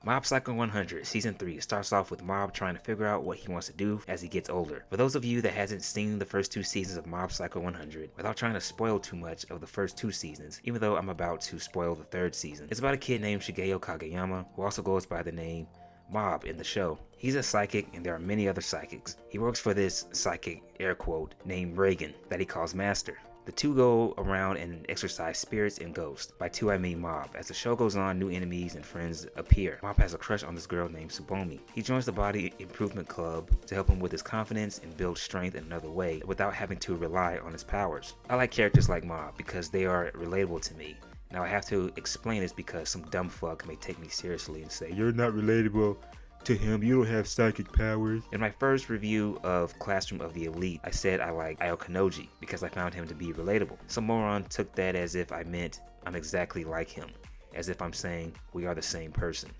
Mob Psycho 100 Season 3 starts off with Mob trying to figure out what he wants to do as he gets older. For those of you that hasn't seen the first 2 seasons of Mob Psycho 100, without trying to spoil too much of the first 2 seasons, even though I'm about to spoil the 3rd season, it's about a kid named Shigeo Kageyama who also goes by the name Mob in the show. He's a psychic and there are many other psychics. He works for this psychic, air quote, named Reagan that he calls Master. The two go around and exorcise spirits and ghosts. By two I mean Mob. As the show goes on, new enemies and friends appear. Mob has a crush on this girl named Tsubomi. He joins the Body Improvement Club to help him with his confidence and build strength in another way without having to rely on his powers. I like characters like Mob because they are relatable to me. Now I have to explain this because some dumb fuck may take me seriously and say, "You're not relatable to him, you don't have psychic powers." In my first review of Classroom of the Elite, I said I like Aokinoji because I found him to be relatable. Some moron took that as if I meant I'm exactly like him, as if I'm saying we are the same person.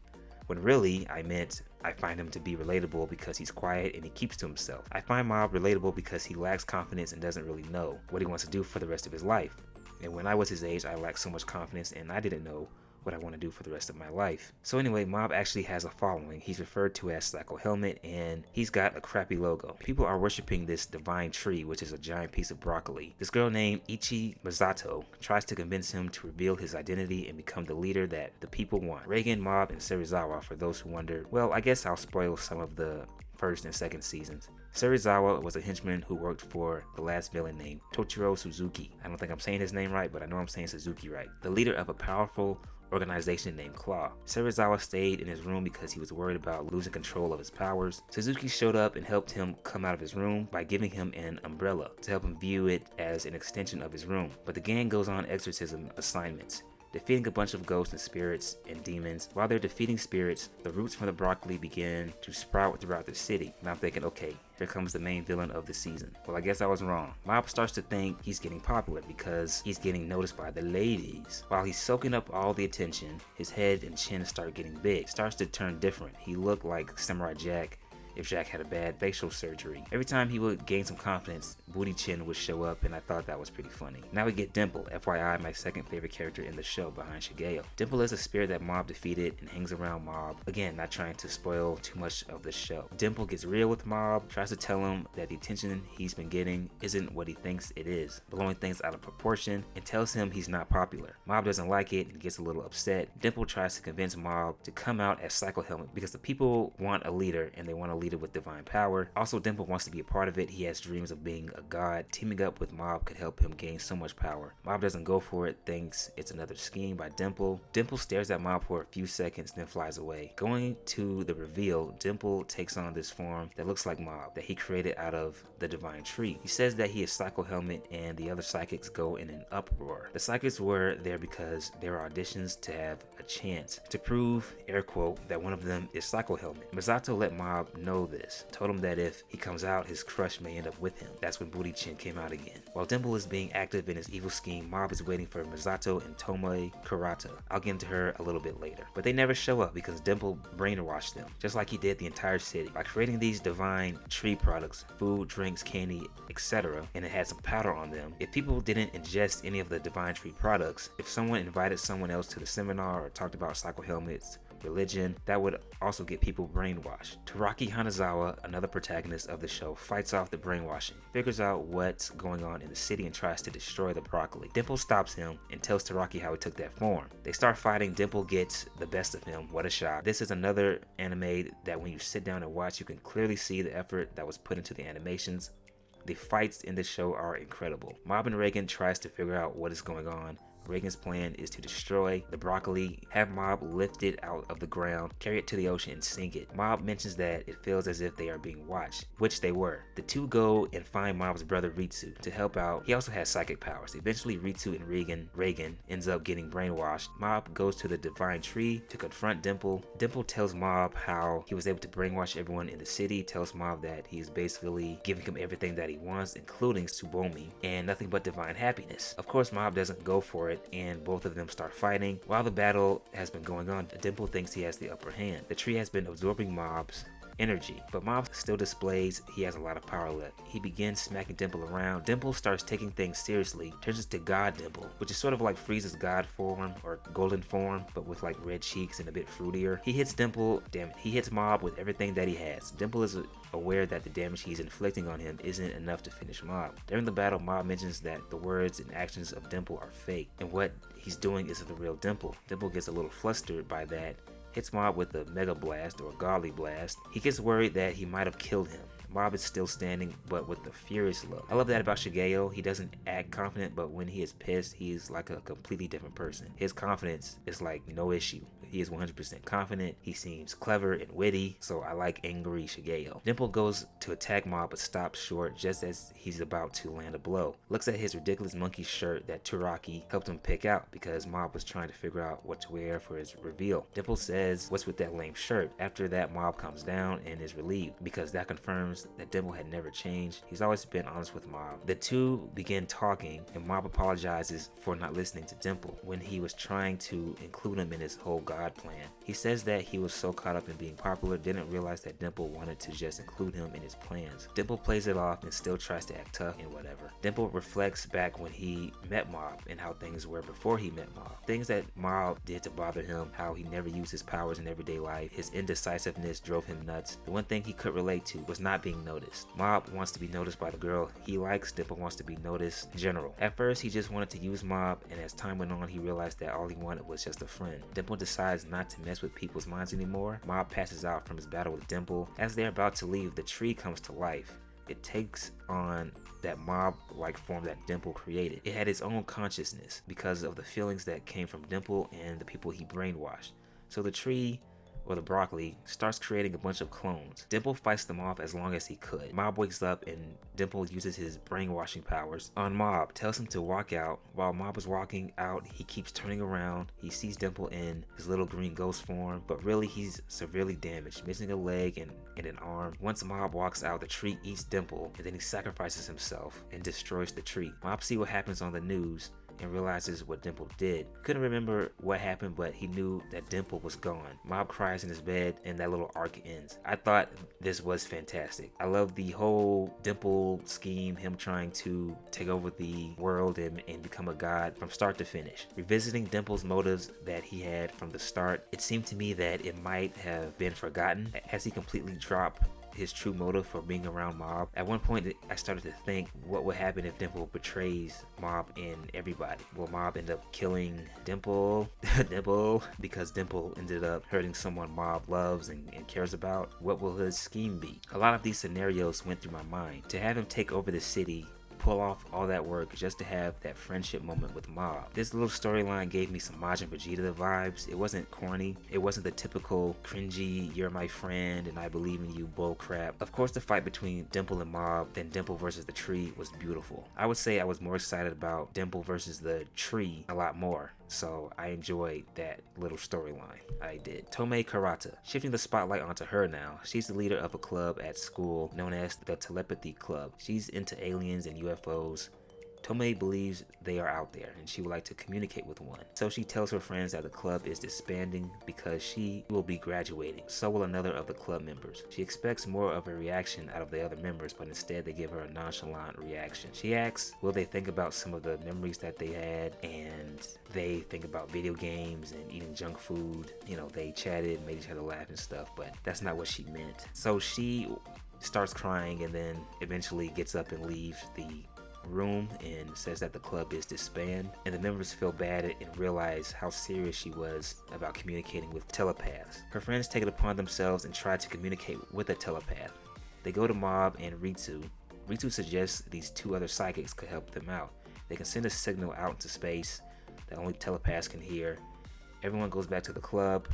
When really, I meant I find him to be relatable because he's quiet and he keeps to himself. I find Mob relatable because he lacks confidence and doesn't really know what he wants to do for the rest of his life. And when I was his age, I lacked so much confidence and I didn't know what I want to do for the rest of my life. So anyway, Mob actually has a following. He's referred to as Psycho Helmet and he's got a crappy logo. People are worshiping this divine tree, which is a giant piece of broccoli. This girl named Ichi Misato tries to convince him to reveal his identity and become the leader that the people want. Reagan, Mob, and Serizawa, for those who wonder. Well, I guess I'll spoil some of the first and second seasons. Serizawa was a henchman who worked for the last villain named Tochiro Suzuki. I don't think I'm saying his name right, but I know I'm saying Suzuki right. The leader of a powerful organization named Claw. Serizawa stayed in his room because he was worried about losing control of his powers. Suzuki showed up and helped him come out of his room by giving him an umbrella to help him view it as an extension of his room. But the gang goes on exorcism assignments, defeating a bunch of ghosts and spirits and demons. While they're defeating spirits, the roots from the broccoli begin to sprout throughout the city. And I'm thinking, okay, here comes the main villain of the season. Well, I guess I was wrong. Mob starts to think he's getting popular because he's getting noticed by the ladies. While he's soaking up all the attention, his head and chin start getting big. Starts to turn different. He looked like Samurai Jack if Jack had a bad facial surgery. Every time he would gain some confidence, Booty Chin would show up and I thought that was pretty funny. Now we get Dimple, FYI my second favorite character in the show behind Shigeo. Dimple is a spirit that Mob defeated and hangs around Mob. Again, not trying to spoil too much of the show. Dimple gets real with Mob, tries to tell him that the attention he's been getting isn't what he thinks it is, blowing things out of proportion, and tells him he's not popular. Mob doesn't like it and gets a little upset. Dimple tries to convince Mob to come out as Psycho Helmet because the people want a leader and they want a leader with divine power. Also, Dimple wants to be a part of it. He has dreams of being a god. Teaming up with Mob could help him gain so much power. Mob doesn't go for it, thinks it's another scheme by Dimple. Dimple stares at Mob for a few seconds, then flies away. Going to the reveal, Dimple takes on this form that looks like Mob, that he created out of the divine tree. He says that he is Psycho Helmet and the other psychics go in an uproar. The psychics were there because there are auditions to have a chance to prove, air quote, that one of them is Psycho Helmet. Misato let Mob know this. Told him that if he comes out, his crush may end up with him. That's when Booty Chin came out again. While Dimple is being active in his evil scheme, Mob is waiting for Misato and Tomoe Kurata. I'll get into her a little bit later. But they never show up because Dimple brainwashed them, just like he did the entire city. By creating these divine tree products, food, drinks, candy, etc., and it had some powder on them, if people didn't ingest any of the divine tree products, if someone invited someone else to the seminar or talked about Psycho Helmet's religion, that would also get people brainwashed. Taraki Hanazawa, another protagonist of the show, fights off the brainwashing, figures out what's going on in the city and tries to destroy the broccoli. Dimple stops him and tells Taraki how he took that form. They start fighting. Dimple gets the best of him. What a shock. This is another anime that when you sit down and watch, you can clearly see the effort that was put into the animations. The fights in this show are incredible. Mob and Reagan tries to figure out what is going on. Reagan's plan is to destroy the broccoli, have Mob lift it out of the ground, carry it to the ocean, and sink it. Mob mentions that it feels as if they are being watched, which they were. The two go and find Mob's brother Ritsu to help out. He also has psychic powers. Eventually, Ritsu and Reagan ends up getting brainwashed. Mob goes to the divine tree to confront Dimple. Dimple tells Mob how he was able to brainwash everyone in the city, tells Mob that he is basically giving him everything that he wants, including Tsubomi, and nothing but divine happiness. Of course, Mob doesn't go for it, and both of them start fighting. While the battle has been going on, Dimple thinks he has the upper hand. The tree has been absorbing Mob's energy. But Mob still displays he has a lot of power left. He begins smacking Dimple around. Dimple starts taking things seriously, turns into God Dimple, which is sort of like Frieza's God form or golden form, but with like red cheeks and a bit fruitier. He hits he hits Mob with everything that he has. Dimple is aware that the damage he's inflicting on him isn't enough to finish Mob. During the battle, Mob mentions that the words and actions of Dimple are fake, and what he's doing isn't the real Dimple. Dimple gets a little flustered by that, hits Mob with a Mega Blast or Godly Blast. He gets worried that he might have killed him. Mob is still standing, but with a furious look. I love that about Shigeo. He doesn't act confident, but when he is pissed, he is like a completely different person. His confidence is like no issue. He is 100% confident. He seems clever and witty, so I like angry Shigeo. Dimple goes to attack Mob, but stops short just as he's about to land a blow. Looks at his ridiculous monkey shirt that Turaki helped him pick out because Mob was trying to figure out what to wear for his reveal. Dimple says, "What's with that lame shirt?" After that, Mob comes down and is relieved because that confirms that Dimple had never changed. He's always been honest with Mob. The two begin talking, and Mob apologizes for not listening to Dimple when he was trying to include him in his whole God plan. He says that he was so caught up in being popular, didn't realize that Dimple wanted to just include him in his plans. Dimple plays it off and still tries to act tough and whatever. Dimple reflects back when he met Mob and how things were before he met Mob. Things that Mob did to bother him, how he never used his powers in everyday life, his indecisiveness drove him nuts. The one thing he could relate to was not being noticed. Mob wants to be noticed by the girl he likes. Dimple wants to be noticed in general. At first, he just wanted to use Mob, and as time went on, he realized that all he wanted was just a friend. Dimple decides not to mess with people's minds anymore. Mob passes out from his battle with Dimple. As they're about to leave, the tree comes to life. It takes on that mob-like form that Dimple created. It had its own consciousness because of the feelings that came from Dimple and the people he brainwashed. So the tree, or the broccoli, starts creating a bunch of clones. Dimple fights them off as long as he could. Mob wakes up and Dimple uses his brainwashing powers on Mob, tells him to walk out. While Mob is walking out, he keeps turning around. He sees Dimple in his little green ghost form, but really he's severely damaged, missing a leg and an arm. Once Mob walks out, the tree eats Dimple, and then he sacrifices himself and destroys the tree. Mob sees what happens on the news and realizes what Dimple did. Couldn't remember what happened, but he knew that Dimple was gone. Mob cries in his bed and that little arc ends. I thought this was fantastic. I love the whole Dimple scheme, him trying to take over the world and become a god from start to finish. Revisiting Dimple's motives that he had from the start, it seemed to me that it might have been forgotten as he completely dropped his true motive for being around Mob. At one point, I started to think, what would happen if Dimple betrays Mob and everybody? Will Mob end up killing Dimple? Because Dimple ended up hurting someone Mob loves and cares about? What will his scheme be? A lot of these scenarios went through my mind. To have him take over the city, pull off all that work just to have that friendship moment with Mob. This little storyline gave me some Majin Vegeta vibes. It wasn't corny. It wasn't the typical cringy, you're my friend and I believe in you bull crap. Of course, the fight between Dimple and Mob, then Dimple versus the tree, was beautiful. I would say I was more excited about Dimple versus the tree a lot more. So I enjoyed that little storyline. I did. Tomei Karata. Shifting the spotlight onto her now. She's the leader of a club at school known as the Telepathy Club. She's into aliens and UFOs. Tomei believes they are out there and she would like to communicate with one. So she tells her friends that the club is disbanding because she will be graduating. So will another of the club members. She expects more of a reaction out of the other members, but instead they give her a nonchalant reaction. She asks, will they think about some of the memories that they had, and they think about video games and eating junk food. You know, they chatted, made each other laugh and stuff, but that's not what she meant. So she starts crying and then eventually gets up and leaves the room and says that the club is disbanded, and the members feel bad and realize how serious she was about communicating with telepaths. Her friends take it upon themselves and try to communicate with a telepath. They go to Mob and Ritsu. Ritsu suggests these two other psychics could help them out. They can send a signal out into space that only telepaths can hear. Everyone goes back to the club.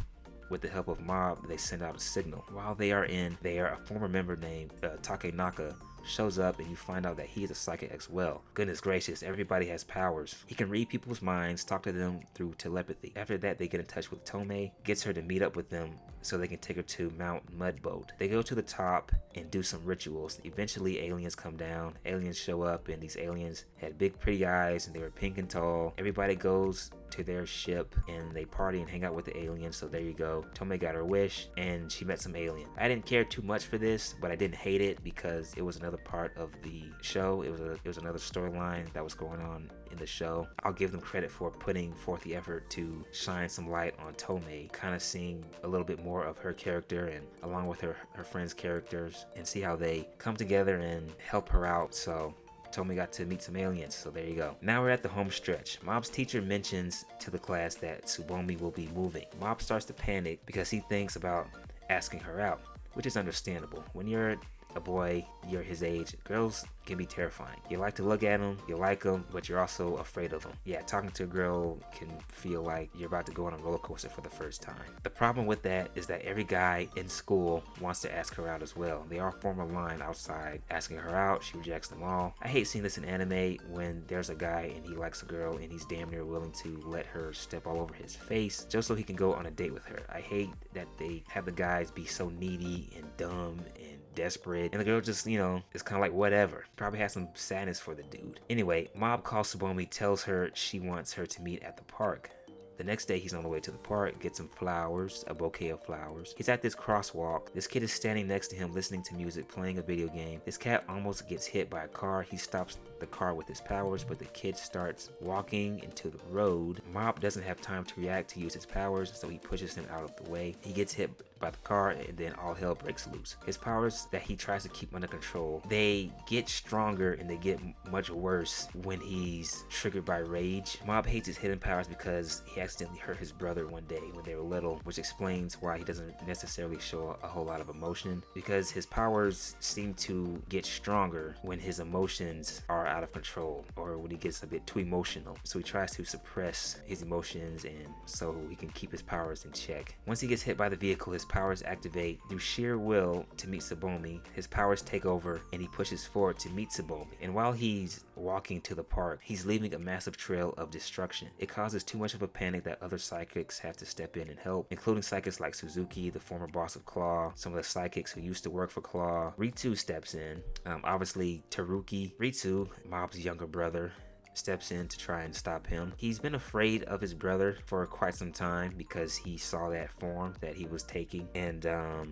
With the help of Mob, they send out a signal. While they are in there, a former member named Takenaka shows up and you find out that he is a psychic as well. Goodness gracious, everybody has powers. He can read people's minds, talk to them through telepathy. After that, they get in touch with Tomei, gets her to meet up with them so they can take her to Mount Mudboat. They go to the top and do some rituals. Eventually, aliens come down. Aliens show up, and these aliens had big pretty eyes and they were pink and tall. Everybody goes to their ship and they party and hang out with the aliens. So there you go. Tomei got her wish and she met some alien. I didn't care too much for this, but I didn't hate it because it was another part of the show. It was another storyline that was going on in the show. I'll give them credit for putting forth the effort to shine some light on Tomei, kind of seeing a little bit more of her character and along with her friends' characters, and see how they come together and help her out. So Tomei got to meet some aliens, so there you go. Now we're at the home stretch. Mob's teacher mentions to the class that Tsubomi will be moving. Mob starts to panic because he thinks about asking her out, which is understandable. When you're a boy, you're his age, girls can be terrifying. You like to look at them, you like them, but you're also afraid of them. Yeah, talking to a girl can feel like you're about to go on a roller coaster for the first time. The problem with that is that every guy in school wants to ask her out as well. They all form a line outside asking her out. She rejects them all. I hate seeing this in anime when there's a guy and he likes a girl and he's damn near willing to let her step all over his face just so he can go on a date with her. I hate that they have the guys be so needy and dumb and desperate, and the girl just, you know, is kind of like whatever. Probably has some sadness for the dude. Anyway, Mob calls Tsubomi, tells her she wants her to meet at the park. The next day, he's on the way to the park, gets some flowers, a bouquet of flowers. He's at this crosswalk. This kid is standing next to him listening to music, playing a video game. This cat almost gets hit by a car. He stops the car with his powers, but the kid starts walking into the road. Mob doesn't have time to react to use his powers, so he pushes him out of the way. He gets hit by the car, and then all hell breaks loose. His powers that he tries to keep under control, they get stronger and they get much worse when he's triggered by rage. Mob hates his hidden powers because he accidentally hurt his brother one day when they were little, which explains why he doesn't necessarily show a whole lot of emotion, because his powers seem to get stronger when his emotions are out of control or when he gets a bit too emotional. So he tries to suppress his emotions and so he can keep his powers in check. Once he gets hit by the vehicle, his powers activate through sheer will to meet Tsubomi. His powers take over and he pushes forward to meet Tsubomi. And while he's walking to the park, he's leaving a massive trail of destruction. It causes too much of a panic that other psychics have to step in and help, including psychics like Suzuki, the former boss of Claw, some of the psychics who used to work for Claw. Ritsu steps in. Obviously Teruki. Ritsu, Mob's younger brother, steps in to try and stop him. He's been afraid of his brother for quite some time because he saw that form that he was taking, and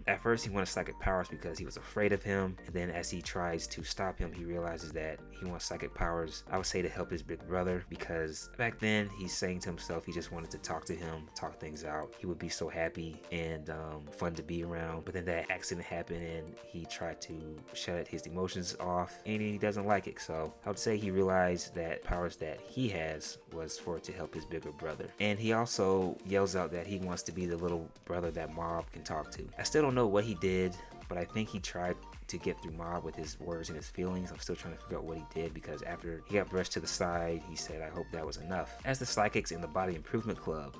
at first he wanted psychic powers because he was afraid of him, and then as he tries to stop him, he realizes that he wants psychic powers, I would say, to help his big brother, because back then he's saying to himself he just wanted to talk to him, talk things out. He would be so happy and fun to be around, but then that accident happened and he tried to shut his emotions off and he doesn't like it. So I would say he realized that powers that he has was for it to help his bigger brother. And he also yells out that he wants to be the little brother that Mob can talk to. I still don't know what he did, but I think he tried to get through Mob with his words and his feelings. I'm still trying to figure out what he did, because after he got brushed to the side, he said, I hope that was enough. As the psychics in the Body Improvement Club,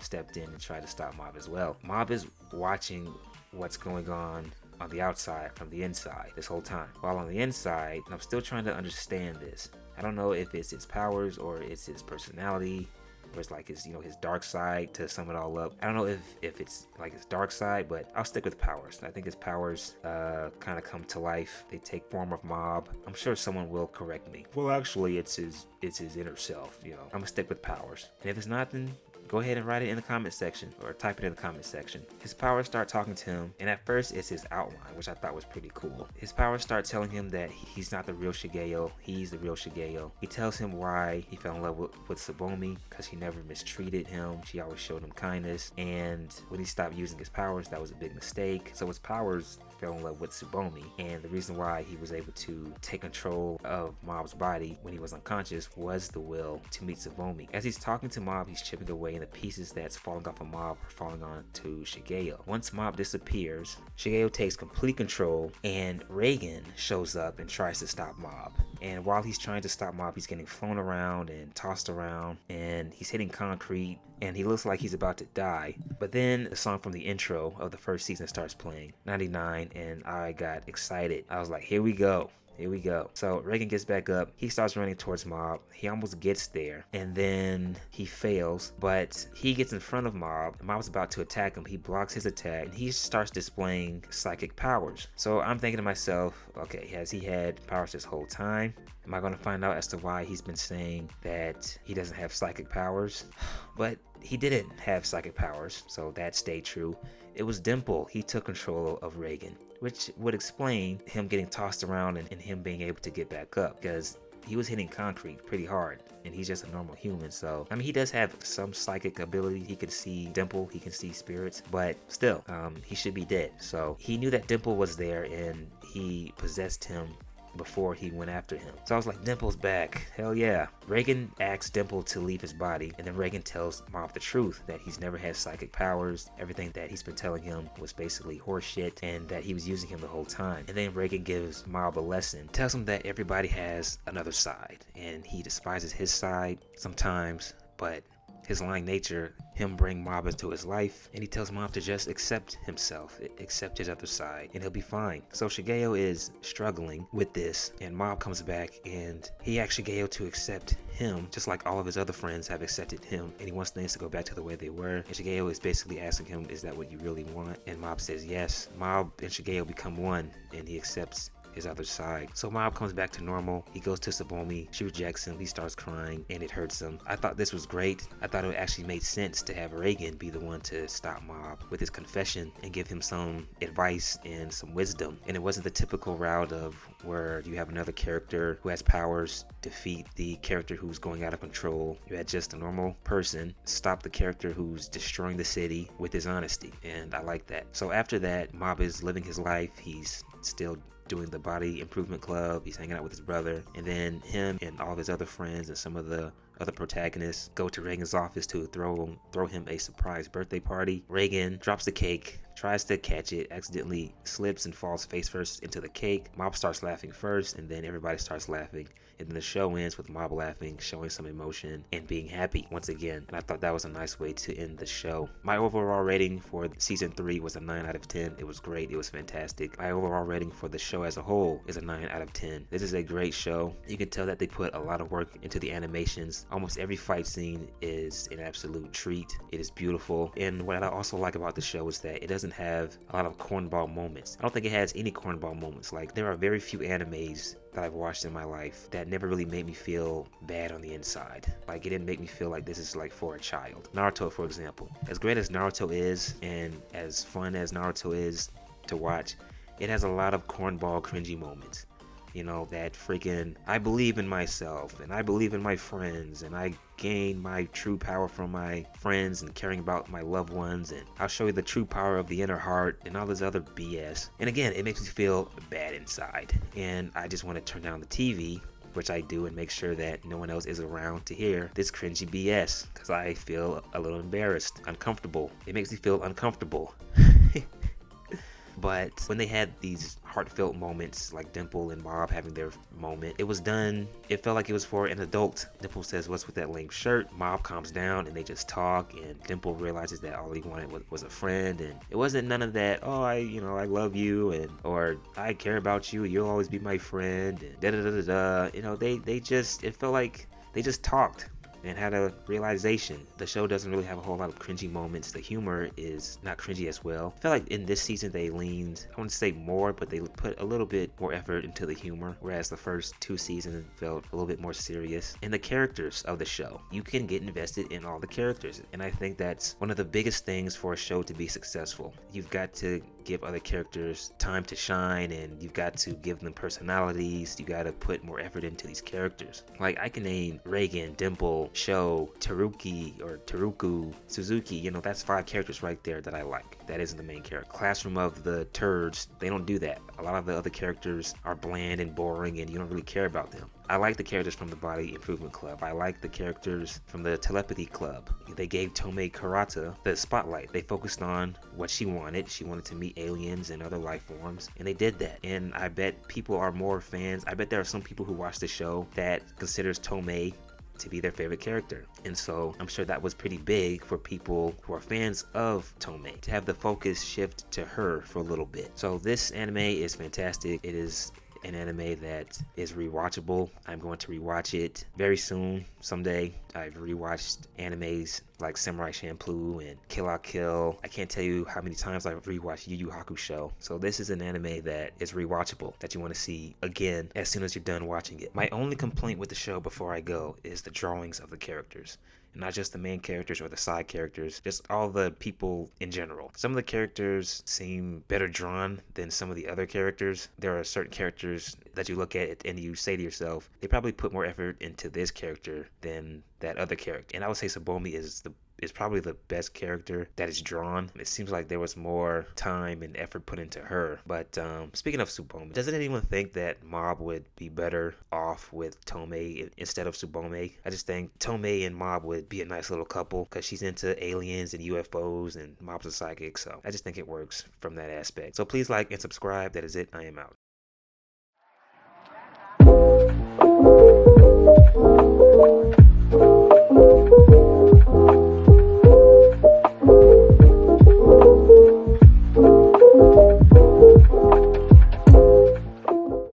stepped in and tried to stop Mob as well. Mob is watching what's going on the outside from the inside this whole time. While on the inside, I'm still trying to understand this. I don't know if it's his powers or it's his personality, or it's like his, his dark side to sum it all up. I don't know if it's like his dark side, but I'll stick with powers. I think his powers kind of come to life. They take form of Mob. I'm sure someone will correct me. Well, actually, it's his inner self. I'm gonna stick with powers. And if it's not, then go ahead and write it in the comment section or type it in the comment section. His powers start talking to him, and at first it's his outline, which I thought was pretty cool. His powers start telling him that he's not the real Shigeo, he's the real Shigeo. He tells him why he fell in love with Tsubomi, because he never mistreated him. She always showed him kindness, and when he stopped using his powers, that was a big mistake. So his powers fell in love with Tsubomi, and the reason why he was able to take control of Mob's body when he was unconscious was the will to meet Tsubomi. As he's talking to Mob, he's chipping away, and the pieces that's falling off of Mob are falling on to Shigeo. Once Mob disappears, Shigeo takes complete control, and Reagan shows up and tries to stop Mob. And while he's trying to stop Mob, he's getting flown around and tossed around, and he's hitting concrete, and he looks like he's about to die. But then the song from the intro of the first season starts playing, 99, and I got excited. I was like, here we go. Here we go. So Reagan gets back up. He starts running towards Mob. He almost gets there, and then he fails, but he gets in front of Mob. Mob's about to attack him. He blocks his attack, and he starts displaying psychic powers. So I'm thinking to myself, okay, has he had powers this whole time? Am I going to find out as to why he's been saying that he doesn't have psychic powers? But he didn't have psychic powers, so that stayed true. It was Dimple. He took control of Reagan, which would explain him getting tossed around and him being able to get back up, because he was hitting concrete pretty hard, and he's just a normal human. So I mean, he does have some psychic ability. He can see Dimple, he can see spirits, but still, he should be dead. So he knew that Dimple was there, and he possessed him before he went after him. So I was like, Dimple's back. Hell yeah. Reagan asks Dimple to leave his body, and then Reagan tells Mob the truth, that he's never had psychic powers. Everything that he's been telling him was basically horseshit, and that he was using him the whole time. And then Reagan gives Mob a lesson, tells him that everybody has another side, and he despises his side sometimes, but his lying nature, him bring Mob into his life, and he tells Mob to just accept himself, accept his other side, and he'll be fine. So Shigeo is struggling with this, and Mob comes back, and he asks Shigeo to accept him, just like all of his other friends have accepted him, and he wants things to go back to the way they were. And Shigeo is basically asking him, is that what you really want? And Mob says yes. Mob and Shigeo become one, and he accepts his other side. So Mob comes back to normal. He goes to Sabomi. She rejects him. He starts crying, and it hurts him. I thought this was great. I thought it actually made sense to have Reagan be the one to stop Mob with his confession and give him some advice and some wisdom. And it wasn't the typical route of where you have another character who has powers defeat the character who's going out of control. You had just a normal person stop the character who's destroying the city with his honesty, and I like that. So after that, Mob is living his life. He's still doing the body improvement club. He's hanging out with his brother, and then him and all of his other friends and some of the other protagonists go to Reagan's office to throw him a surprise birthday party. Reagan drops the cake, tries to catch it, accidentally slips and falls face first into the cake. Mob starts laughing first, and then everybody starts laughing, and then the show ends with Mob laughing, showing some emotion, and being happy once again. And I thought that was a nice way to end the show. My overall rating for season 3 was a 9 out of 10. It was great. It was fantastic. My overall rating for the show as a whole is a 9 out of 10. This is a great show. You can tell that they put a lot of work into the animations. Almost every fight scene is an absolute treat. It is beautiful. And what I also like about the show is that it doesn't have a lot of cornball moments. I don't think it has any cornball moments. Like, there are very few animes that I've watched in my life that never really made me feel bad on the inside. Like, it didn't make me feel like this is like for a child. Naruto, for example. As great as Naruto is, and as fun as Naruto is to watch, it has a lot of cornball cringy moments. You know, that freaking, I believe in myself, and I believe in my friends, and I gain my true power from my friends and caring about my loved ones, and I'll show you the true power of the inner heart, and all this other BS. And again, it makes me feel bad inside, and I just want to turn down the TV, which I do, and make sure that no one else is around to hear this cringy BS, because I feel a little embarrassed, uncomfortable. It makes me feel uncomfortable. But when they had these heartfelt moments, like Dimple and Mob having their moment, it was done, it felt like it was for an adult. Dimple says, what's with that lame shirt? Mob calms down, and they just talk, and Dimple realizes that all he wanted was a friend, and it wasn't none of that, oh, I love you, and or I care about you, you'll always be my friend, and da-da-da-da-da. You know, they just, it felt like they just talked and had a realization. The show doesn't really have a whole lot of cringy moments. The humor is not cringy as well. I feel like in this season they leaned, I wouldn't say more, but they put a little bit more effort into the humor, whereas the first 2 seasons felt a little bit more serious. And the characters of the show, you can get invested in all the characters, and I think that's one of the biggest things for a show to be successful. You've got to give other characters time to shine, and you've got to give them personalities. You got to put more effort into these characters. Like, I can name Reagan, Dimple, Sho, Teruku, Suzuki. You know, that's 5 characters right there that I like. That isn't the main character. Classroom of the Turds, they don't do that. A lot of the other characters are bland and boring, and you don't really care about them. I like the characters from the Body Improvement Club. I like the characters from the Telepathy Club. They gave Tomei Karata the spotlight. They focused on what she wanted. She wanted to meet aliens and other life forms, and they did that. And I bet people are more fans. I bet there are some people who watch the show that considers Tomei to be their favorite character. And so I'm sure that was pretty big for people who are fans of Tomei to have the focus shift to her for a little bit. So this anime is fantastic. It is an anime that is rewatchable. I'm going to rewatch it very soon, someday. I've rewatched animes like Samurai Champloo and Kill la Kill. I can't tell you how many times I've rewatched Yu Yu Hakusho. So this is an anime that is rewatchable, that you want to see again as soon as you're done watching it. My only complaint with the show before I go is the drawings of the characters. Not just the main characters or the side characters, just all the people in general. Some of the characters seem better drawn than some of the other characters. There are certain characters that you look at and you say to yourself, they probably put more effort into this character than that other character. And I would say Sabomi is probably the best character that is drawn. It seems like there was more time and effort put into her. But speaking of Tsubome, doesn't anyone think that Mob would be better off with Tomei instead of Tsubome? I just think Tomei and Mob would be a nice little couple because she's into aliens and UFOs and Mob's a psychic. So I just think it works from that aspect. So please like and subscribe. That is it. I am out.